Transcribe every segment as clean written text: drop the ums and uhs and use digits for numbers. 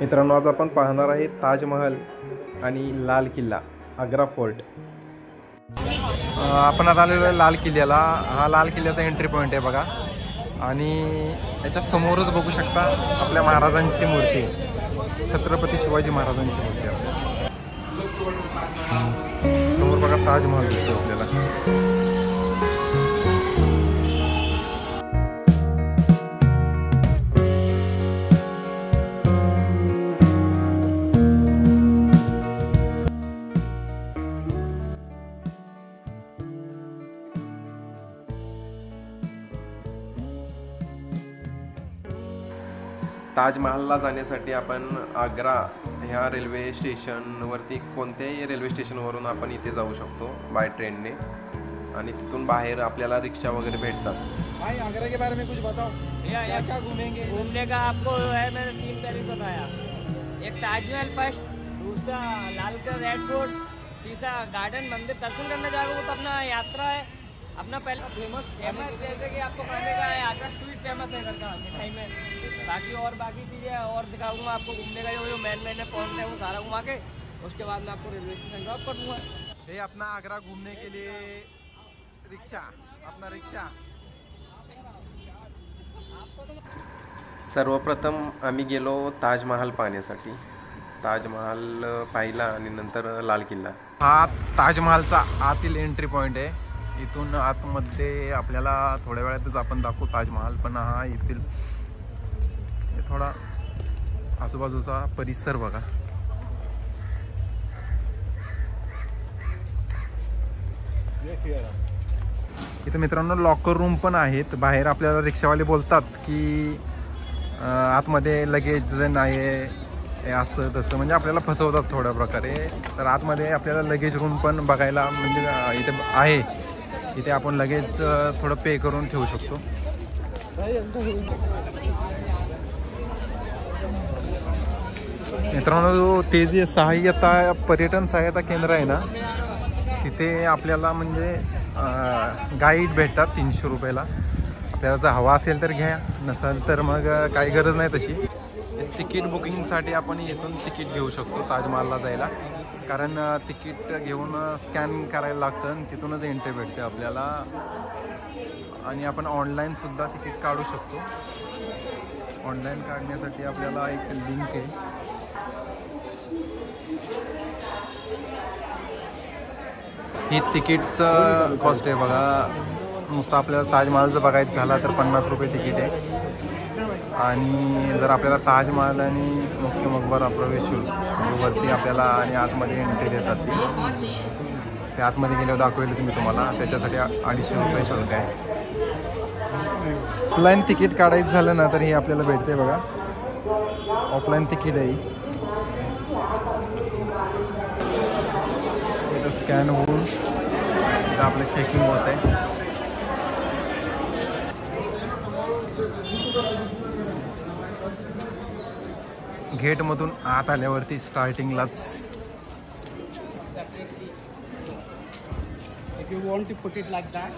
मित्रांनो, आज आपण पाहणार आहे ताजमहल आणि लाल किल्ला, आग्रा फोर्ट। आपण आता आलेलो आहे लाल किल्ल्याला। हा लाल किल्ल्याचा एंट्री पॉईंट आहे बघा, आणि याच्या समोरच बघू शकता आपल्या महाराजांची मूर्ती, छत्रपती शिवाजी महाराजांची मूर्ती आहे। समोर बघा ताजमहल दिसतो आपल्याला। ताजमहलला जाण्यासाठी आपण आग्रा ह्या रेल्वे स्टेशनवरती कोणत्याही रेल्वे स्टेशनवरून आपण इथे जाऊ शकतो बाय ट्रेनने, आणि तिथून बाहेर आपल्याला रिक्षा वगैरे भेटतात। भाई आगरा के बारे में कुछ बताओ, क्या घूमेंगे? घूमने का आपको है, मैंने 3 तरीके बताया। एक ताजमहल फर्स्ट, दूसरा लाल किला रेड फोर्ट, तीसरा गार्डन मंदिर दर्शन करने जाओगे वो तो अपना यात्रा है। अपना पहले फेमस जैसे कि आपको खाने का है, आगरा स्वीट फेमस है करना मिठाई में। बाकी चीज़ें और दिखाऊंगा आपको। घूमने का जो मेन पॉइंट है वो सारा घुमा के उसके बाद मैं आपको रेलवे स्टेशन ड्रॉप कर दूँगा। ये अपना आगरा घूमने के लिए रिक्शा, अपना रिक्शा। सर्वप्रथम आम्ही गेलो ताजमहल पाहण्यासाठी। ताजमहल पाहिला आणि नंतर लाल किल्ला। हा ताजमहलचा आतील एंट्री पॉईंट आहे। इथून आतमध्ये आपल्याला थोड्या वेळातच आपण दाखवू ताजमहल, पण हा येथील थोडा आजूबाजूचा परिसर बघा। इथे मित्रांनो लॉकर रूम पण आहेत। बाहेर आपल्याला रिक्षावाले बोलतात की आतमध्ये लगेज नाही आहे, असं तसं म्हणजे आपल्याला फसवतात थोड्या प्रकारे। तर आतमध्ये आपल्याला लगेज रूम पण बघायला म्हणजे इथे आहे। इथे आपण लगेज थोडं पे करून ठेवू शकतो। मित्रांनो, ते जे पर्यटन सहायता केंद्र आहे ना, तिथे आपल्याला म्हणजे गाईड भेटतात 300 रुपयाला। आपल्याला जर हवा असेल तर घ्या, नसेल तर मग काही गरज नाही तशी। तिकीट बुकिंगसाठी आपण इथून तिकीट घेऊ शकतो ताजमहलला जायला, कारण तिकीट घेऊन स्कॅन करायला लागतं आणि तिथूनच एंट्री भेटते आपल्याला। आणि आपण ऑनलाईनसुद्धा तिकीट काढू शकतो। ऑनलाईन काढण्यासाठी आपल्याला एक लिंक आहे, ही तिकीटचं कॉस्ट आहे बघा। नुसतं आपल्याला ताजमहलचं बघायचं झाला तर 50 रुपये तिकीट आहे, आणि जर आपल्याला ताजमहल आणि मुख्य मकबरा प्रवेश वरती आपल्याला आणि आतमध्ये एंट्री देतात ते आतमध्ये गेल्यावर दाखवेलच मी तुम्हाला। त्याच्यासाठी 250 रुपये शुल्क आहे। ऑफलाईन तिकीट काढायचं झालं ना तर हे आपल्याला भेटते बघा, ऑफलाईन तिकीट आहे। इथं स्कॅन होऊन इथं आपलं चेकिंग होत आहे। गेटमधून आत आल्यावरती स्टार्टिंगलाच If you want to put it like that.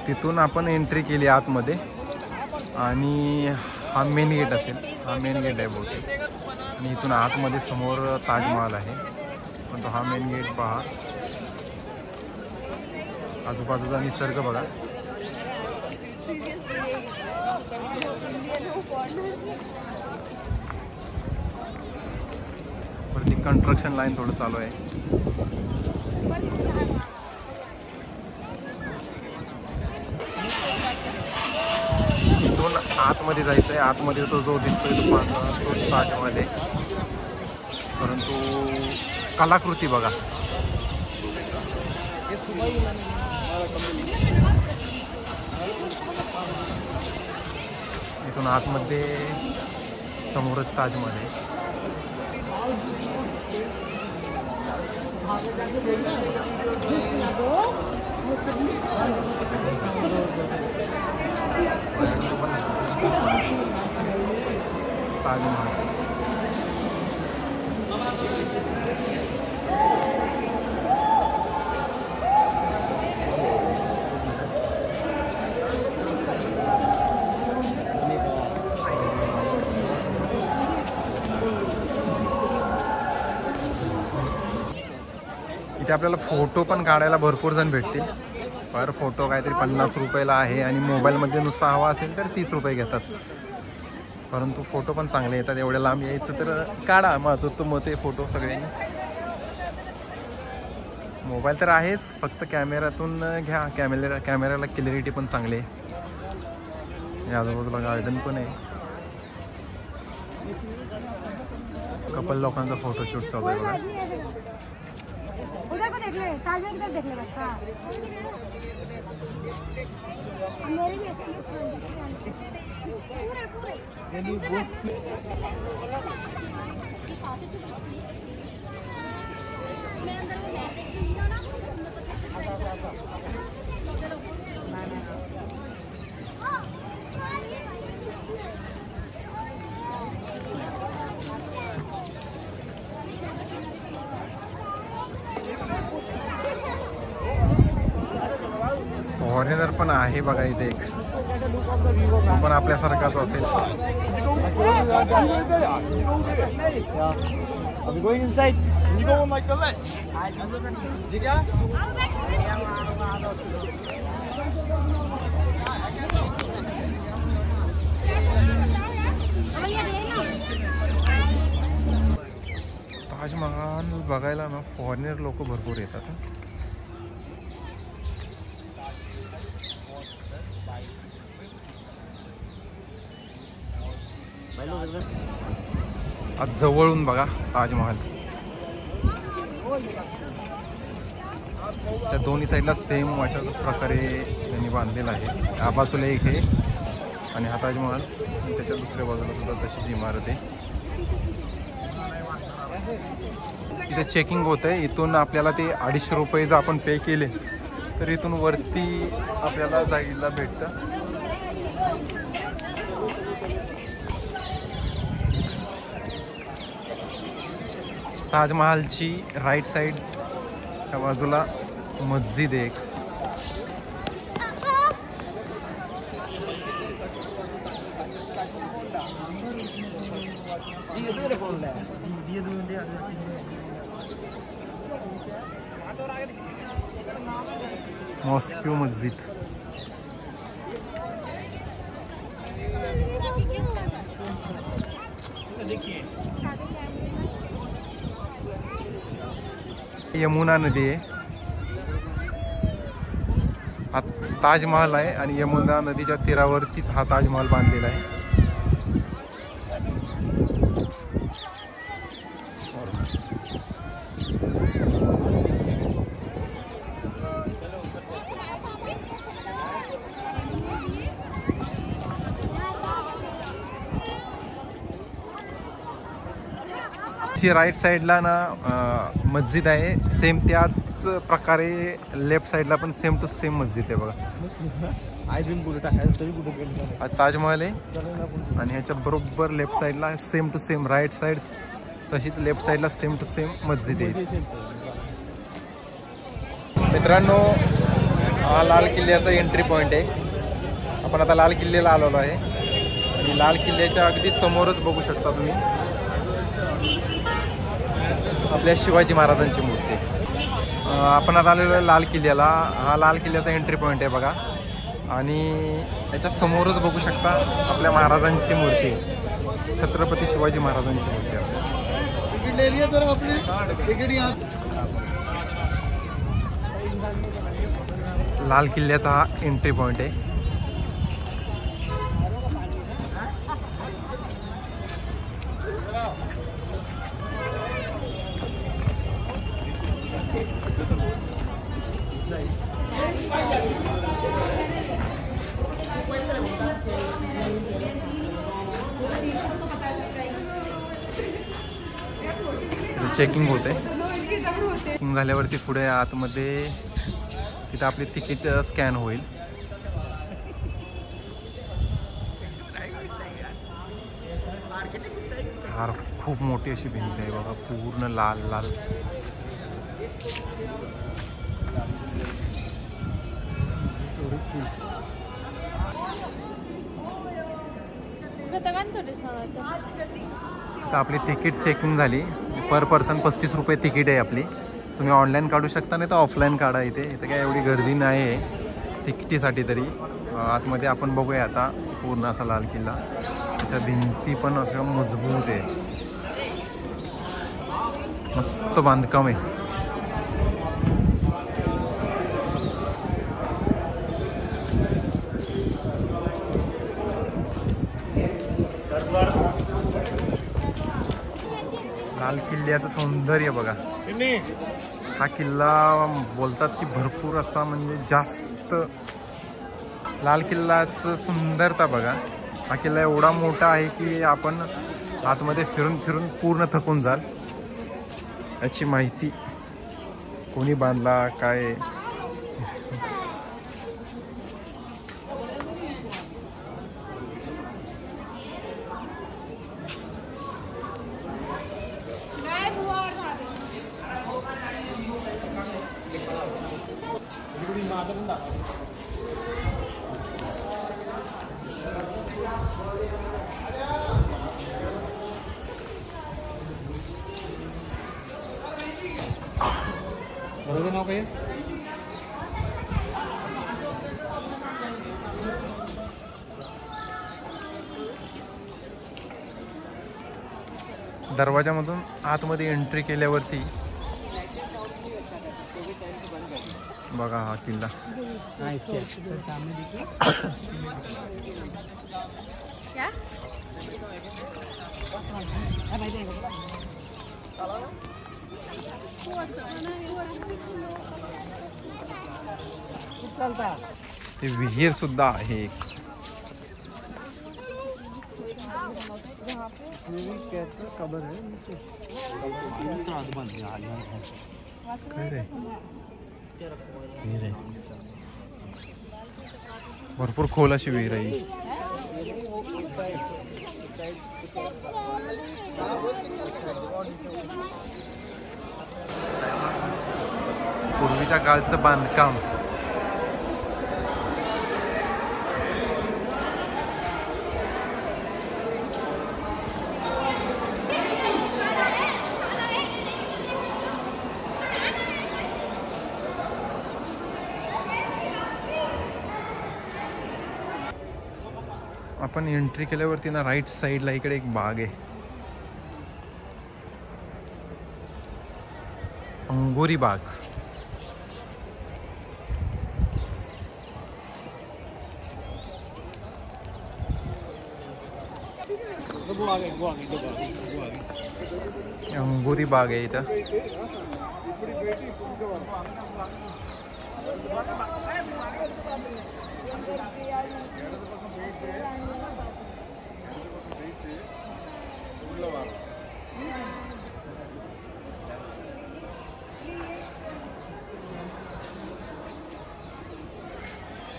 तिथून आपण एंट्री केली आतमध्ये, आणि हा मेन गेट असेल, हा मेन गेट आहे बहुतेक। आणि इथून आतमध्ये समोर ताजमहल आहे, पण तो हा मेन गेट पहा। आजूबाजूचा निसर्ग बघा। वरती कन्स्ट्रक्शन लाईन थोडं चालू आहे। इथून आतमध्ये जायचं आहे। आतमध्ये तो जो दिसतोय तो ताजमहल, परंतु कलाकृती बघा। इथून आतमध्ये समोरच ताजमहल आहे। Thank you. ताजमहल. इथे आपल्याला फोटो पण काढायला भरपूर जण भेटतील. पर फोटो काहीतरी 50 रुपयाला आहे आणि मोबाईलमध्ये नुसता हवा असेल तर 30 रुपये घेतात. परंतु फोटो पण चांगले येतात. एवढ्या लांब यायचं तर काढा, माझं तर मत आहे. फोटो सगळ्यांनी, मोबाईल तर आहेच, फक्त कॅमेऱ्यातून घ्या. कॅमेऱ्याला क्लॅरिटी पण चांगली आहे. या आजूबाजूला गार्डन पण आहे. कपल लोकांचा फोटोशूट चालू आहे बघा. उधर को देख ले, ताजमहल की तरफ देख ले बस. हाँ मेरे भी ऐसे पूरे पूरे मैं अंदर वो मैं देखती हूं ना. फॉरेनर पण आहे बघा इथे एक, पण आपल्यासारखाच असेल. ताजमहल बघायला ना फॉरेनर लोक भरपूर येतात. आज जवळून बघा ताजमहल. त्या दोन्ही साईडला सेम अशा प्रकारे त्यांनी बांधलेला आहे. या बाजूला एक आहे आणि हा ताजमहल, त्याच्या दुसऱ्या बाजूला सुद्धा तशीच इमारत आहे. इथे चेकिंग होत आहे. इथून आपल्याला ते 250 रुपये जर आपण पे केले तर इथून वरती आपल्याला जायला भेटतं. ताजमहलची राईट साईड च्या बाजूला मस्जिद आहे एक. मॉस्क्यू मस्जिद. यमुना नदी आहे. हा ताजमहल आहे आणि यमुना नदीच्या तीरावरतीच हा ताजमहल बांधलेला आहे. राईट साईडला ना मस्जिद आहे. सेम त्याच प्रकारे लेफ्ट साईडला पण सेम टू सेम मस्जिद आहे बघा. ताजमहल आहे आणि ह्याच्या बरोबर लेफ्ट साईडला same to same right side तशीच लेफ्ट साईडला सेम टू सेम मस्जिद आहे. मित्रांनो, हा लाल किल्ल्याचा एंट्री पॉईंट आहे. आपण आता लाल किल्ल्याला आलेलो आहे आणि लाल किल्ल्याच्या अगदी समोरच बघू शकता तुम्ही आपल्या शिवाजी महाराजांची मूर्ती. आपण आता आलेलो आहे लाल किल्ल्याला. हा लाल किल्ल्याचा एंट्री पॉईंट आहे बघा आणि याच्या समोरच बघू शकता आपल्या महाराजांची मूर्ती, छत्रपती शिवाजी महाराजांची मूर्ती आहे. लाल किल्ल्याचा हा एंट्री पॉईंट आहे. चेकिंग होते. चेकिंग झाल्यावरती पुढे आतमध्ये तिथं आपली तिकीट स्कॅन होईल. फार खूप मोठी अशी भिंत आहे बघा, पूर्ण लाल लाल. तर आपली तिकीट चेकिंग झाली. पर पर्सन 35 रुपये तिकीट आहे आपली. तुम्ही ऑनलाईन काढू शकता, नाही तर ऑफलाईन काढा. इथे काय एवढी गर्दी नाही आहे तिकिटीसाठी तरी. आतमध्ये आपण बघूया आता पूर्ण असा लाल किल्ला. त्याच्या भिंती पण असं मजबूत आहे, मस्त बांधकाम आहे. लाल किल्ल्याचं सौंदर्य बघा. हा किल्ला बोलतात की भरपूर असा म्हणजे जास्त लाल किल्ल्याचं सुंदरता बघा. हा किल्ला एवढा मोठा आहे की आपण आतमध्ये फिरून फिरून पूर्ण थकून जाल. याची माहिती कोणी बांधला काय नाव काय? दरवाजामधून आतमध्ये एंट्री केल्यावरती बघा हा किल्ला. ते विहीर सुद्धा आहे. भरपूर खोल अशी विहीर आहे. पूर्वीच्या काळचं बांधकाम. आपण एंट्री केल्यावरती ना राईट साईडला इकडे एक बाग आहे, अंगोरी बाग. अंगोरी बाग आहे इथं.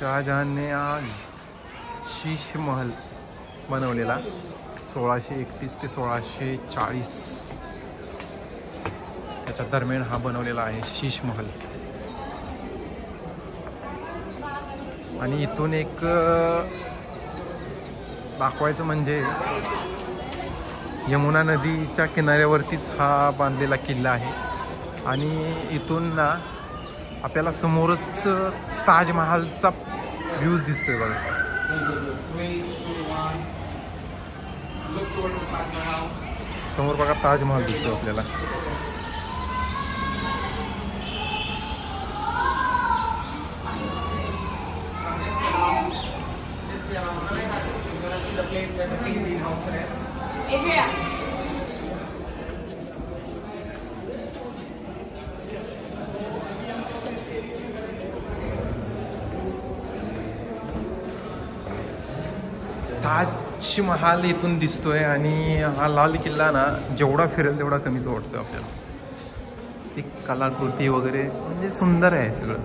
शहाजहानने हा शीश महल बनवलेला 1631 ते 1640 याच्या दरम्यान हा बनवलेला आहे शीश महल. आणि इथून एक दाखवायचं म्हणजे यमुना नदीच्या किनाऱ्यावरतीच हा बांधलेला किल्ला आहे. आणि इथून ना आपल्याला समोरच ताजमहालचा व्ह्यूज दिसतोय बघा. समोर बघा ताजमहाल दिसतो आपल्याला. ताजमहाल इथून दिसतोय. आणि हा लाल किल्ला ना जेवढा फिरेल तेवढा कमीच वाटतोय आपल्याला. ती कलाकृती वगैरे म्हणजे सुंदर आहे सगळं.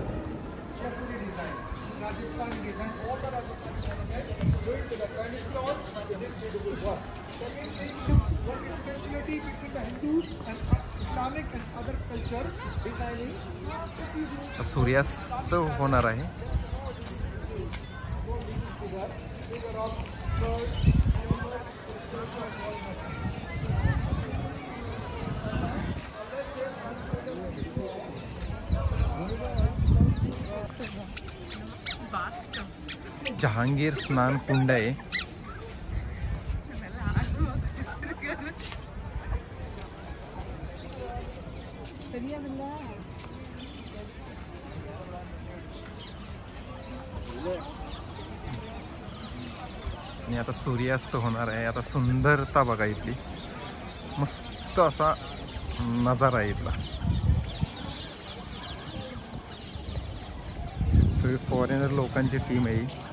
सूर्यास्त होणार आहे. जहांगीर स्नान कुंड आहे. आणि आता सूर्यास्त होणार आहे. आता सुंदरता बघा इथली, मस्त असा नजारा आहे इथला. सगळी फॉरेनर लोकांची टीम आहे.